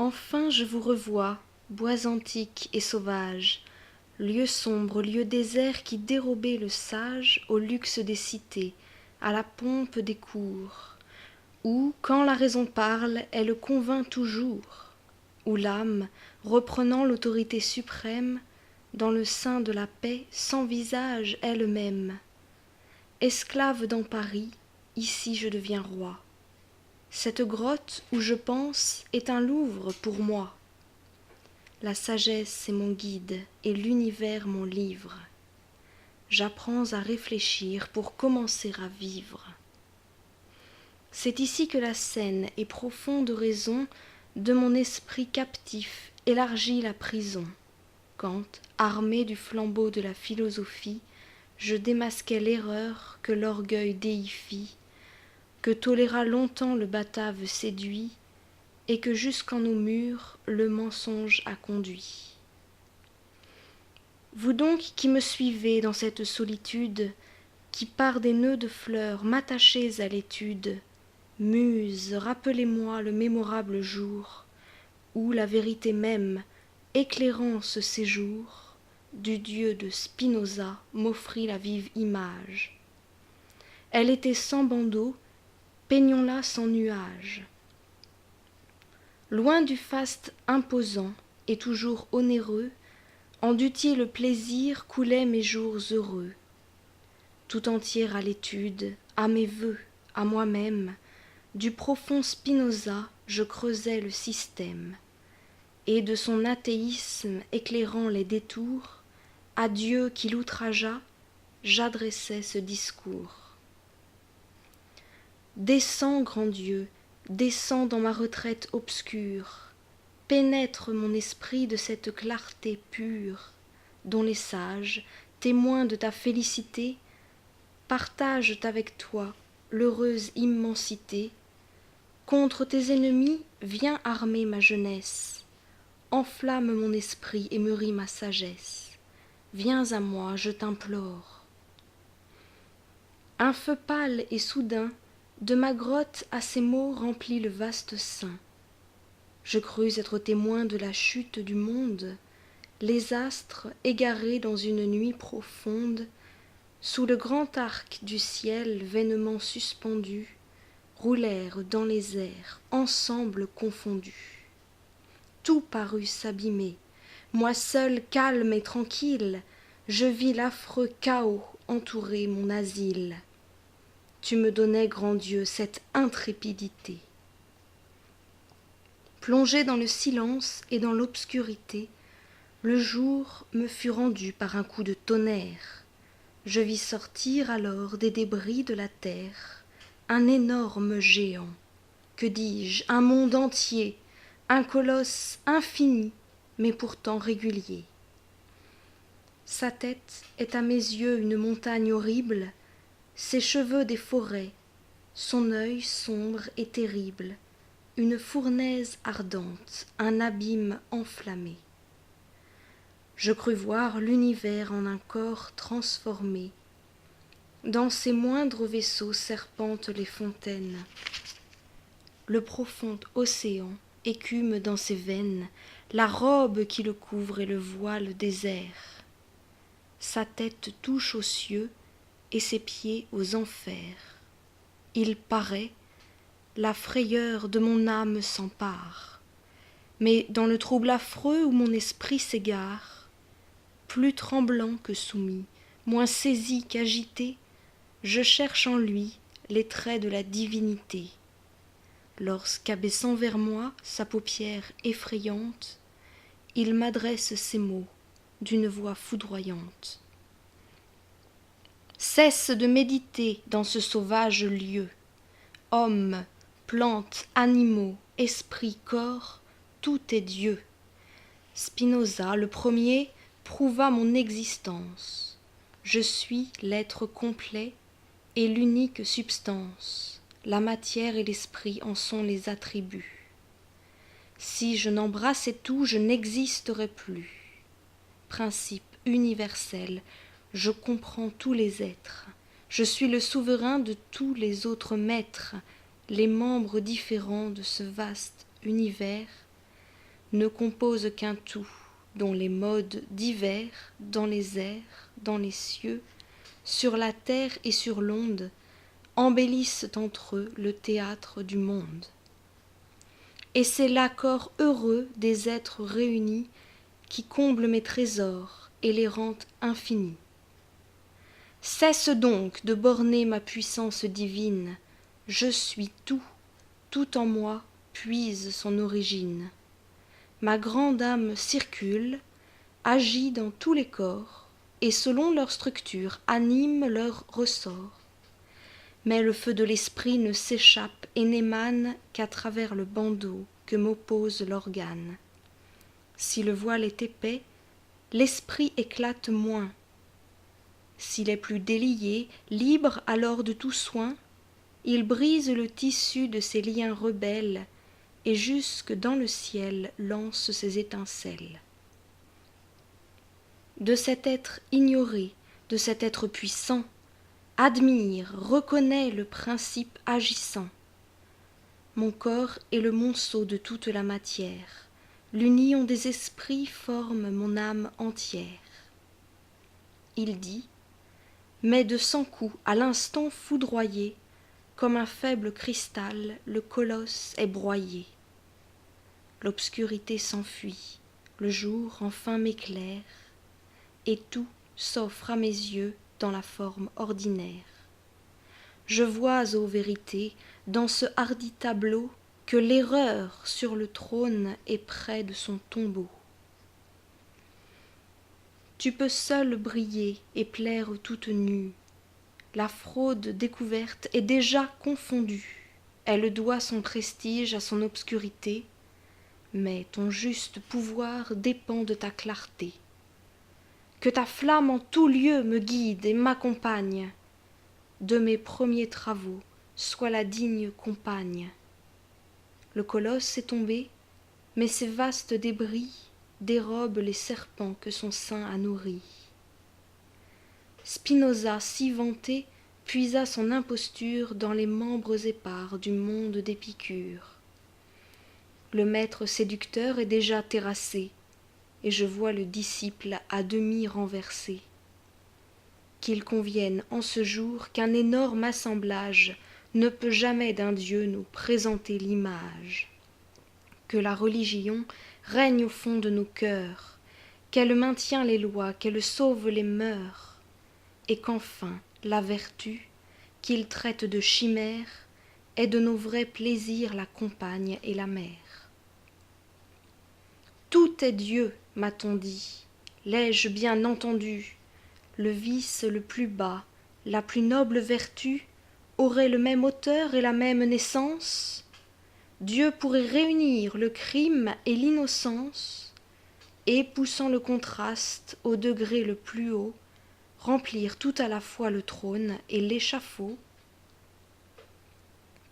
Enfin je vous revois, bois antiques et sauvages, lieux sombres, lieux déserts qui dérobez le sage au luxe des cités, à la pompe des cours, où, quand la raison parle, elle convainc toujours, où l'âme, reprenant l'autorité suprême, dans le sein de la paix s'envisage elle-même. Esclave dans Paris, ici je deviens roi. Cette grotte où je pense est un Louvre pour moi. La sagesse est mon guide et l'univers mon livre. J'apprends à réfléchir pour commencer à vivre. C'est ici que la saine et profonde raison de mon esprit captif élargit la prison, quand, armé du flambeau de la philosophie, je démasquai l'erreur que l'orgueil déifie, que toléra longtemps le batave séduit, et que jusqu'en nos murs le mensonge a conduit. Vous donc qui me suivez dans cette solitude, qui par des nœuds de fleurs m'attachez à l'étude, Muse, rappelez-moi le mémorable jour, où la vérité même, éclairant ce séjour, du Dieu de Spinoza m'offrit la vive image. Elle était sans bandeau, peignons-la sans nuage. Loin du faste imposant et toujours onéreux, en d'utile plaisir coulaient mes jours heureux. Tout entier à l'étude, à mes vœux, à moi-même, du profond Spinoza je creusais le système, et de son athéisme éclairant les détours, à Dieu qui l'outragea, j'adressais ce discours. Descends, grand Dieu, descends dans ma retraite obscure, pénètre mon esprit de cette clarté pure, dont les sages, témoins de ta félicité, partagent avec toi l'heureuse immensité. Contre tes ennemis, viens armer ma jeunesse, enflamme mon esprit et mûris ma sagesse. Viens à moi, je t'implore. Un feu pâle et soudain, de ma grotte à ces mots remplit le vaste sein. Je crus être témoin de la chute du monde, les astres, égarés dans une nuit profonde, sous le grand arc du ciel vainement suspendu, roulèrent dans les airs, ensemble confondus. Tout parut s'abîmer, moi seul calme et tranquille, je vis l'affreux chaos entourer mon asile. Tu me donnais, grand Dieu, cette intrépidité. Plongé dans le silence et dans l'obscurité, le jour me fut rendu par un coup de tonnerre. Je vis sortir alors des débris de la terre un énorme géant, que dis-je, un monde entier, un colosse infini, mais pourtant régulier. Sa tête est à mes yeux une montagne horrible, ses cheveux des forêts, son œil sombre et terrible, une fournaise ardente, un abîme enflammé. Je crus voir l'univers en un corps transformé. Dans ses moindres vaisseaux serpentent les fontaines. Le profond océan écume dans ses veines la robe qui le couvre et le voile désert. Sa tête touche aux cieux et ses pieds aux enfers. Il paraît, la frayeur de mon âme s'empare, mais dans le trouble affreux où mon esprit s'égare, plus tremblant que soumis, moins saisi qu'agité, je cherche en lui les traits de la divinité. Lorsqu'abaissant vers moi sa paupière effrayante, il m'adresse ces mots d'une voix foudroyante. Cesse de méditer dans ce sauvage lieu. Hommes, plantes, animaux, esprits, corps, tout est Dieu. Spinoza, le premier, prouva mon existence. Je suis l'être complet et l'unique substance. La matière et l'esprit en sont les attributs. Si je n'embrassais tout, je n'existerais plus. Principe universel, je comprends tous les êtres. Je suis le souverain de tous les autres maîtres, les membres différents de ce vaste univers. ne composent qu'un tout, dont les modes divers, dans les airs, dans les cieux, sur la terre et sur l'onde, embellissent entre eux le théâtre du monde. Et c'est l'accord heureux des êtres réunis qui comble mes trésors et les rend infinis. Cesse donc de borner ma puissance divine, je suis tout, tout en moi puise son origine. Ma grande âme circule, agit dans tous les corps, et selon leur structure anime leurs ressorts. Mais le feu de l'esprit ne s'échappe et n'émane qu'à travers le bandeau que m'oppose l'organe. Si le voile est épais, l'esprit éclate moins. S'il est plus délié, libre alors de tout soin, il brise le tissu de ses liens rebelles et jusque dans le ciel lance ses étincelles. De cet être ignoré, de cet être puissant, admire, reconnais le principe agissant. Mon corps est le monceau de toute la matière, l'union des esprits forme mon âme entière. Il dit, mais de 100 coups à l'instant foudroyé, comme un faible cristal, le colosse est broyé. L'obscurité s'enfuit, le jour enfin m'éclaire, et tout s'offre à mes yeux dans la forme ordinaire. Je vois, ô vérité, dans ce hardi tableau, que l'erreur sur le trône est près de son tombeau. Tu peux seule briller et plaire toute nue. La fraude découverte est déjà confondue. Elle doit son prestige à son obscurité, mais ton juste pouvoir dépend de ta clarté. Que ta flamme en tout lieu me guide et m'accompagne. De mes premiers travaux, sois la digne compagne. Le colosse est tombé, mais ses vastes débris dérobent les serpents que son sein a nourris. Spinoza, si vanté, puisa son imposture dans les membres épars du monde d'Épicure. Le maître séducteur est déjà terrassé, et je vois le disciple à demi renversé. Qu'il convienne en ce jour qu'un énorme assemblage ne peut jamais d'un Dieu nous présenter l'image. Que la religion règne au fond de nos cœurs, qu'elle maintient les lois, qu'elle sauve les mœurs, et qu'enfin la vertu, qu'il traite de chimère, est de nos vrais plaisirs la compagne et la mère. Tout est Dieu, m'a-t-on dit, l'ai-je bien entendu? Le vice le plus bas, la plus noble vertu, auraient le même auteur et la même naissance? Dieu pourrait réunir le crime et l'innocence, et, poussant le contraste au degré le plus haut, remplir tout à la fois le trône et l'échafaud?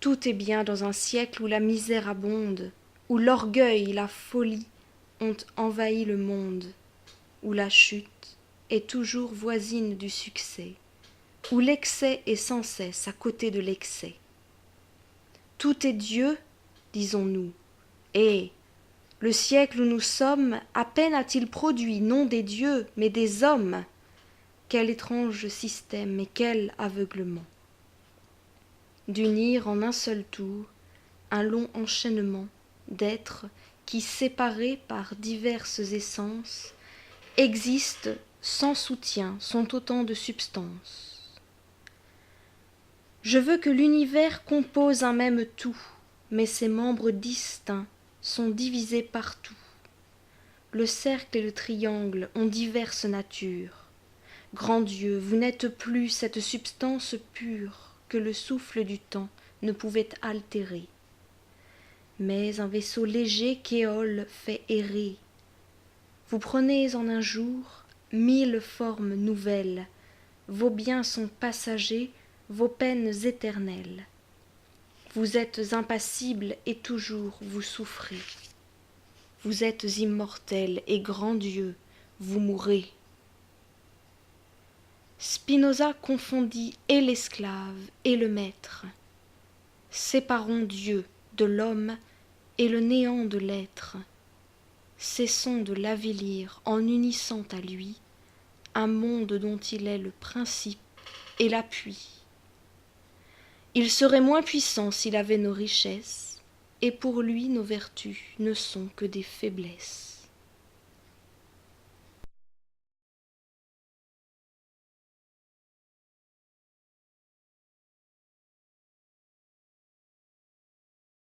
Tout est bien dans un siècle où la misère abonde, où l'orgueil et la folie ont envahi le monde, où la chute est toujours voisine du succès, où l'excès est sans cesse à côté de l'excès. Tout est Dieu, disons-nous, et le siècle où nous sommes, à peine a-t-il produit non des dieux, mais des hommes. Quel étrange système et quel aveuglement! D'unir en un seul tour un long enchaînement d'êtres qui, séparés par diverses essences, existent sans soutien, sont autant de substances. Je veux que l'univers compose un même tout, mais ses membres distincts sont divisés partout. Le cercle et le triangle ont diverses natures. Grand Dieu, vous n'êtes plus cette substance pure que le souffle du temps ne pouvait altérer, mais un vaisseau léger qu'Éole fait errer. Vous prenez en un jour 1000 formes nouvelles, vos biens sont passagers, vos peines éternelles. Vous êtes impassible et toujours vous souffrez. Vous êtes immortel et grand Dieu, vous mourrez. Spinoza confondit et l'esclave et le maître. Séparons Dieu de l'homme et le néant de l'être. cessons de l'avilir en unissant à lui un monde dont il est le principe et l'appui. Il serait moins puissant s'il avait nos richesses, et pour lui nos vertus ne sont que des faiblesses.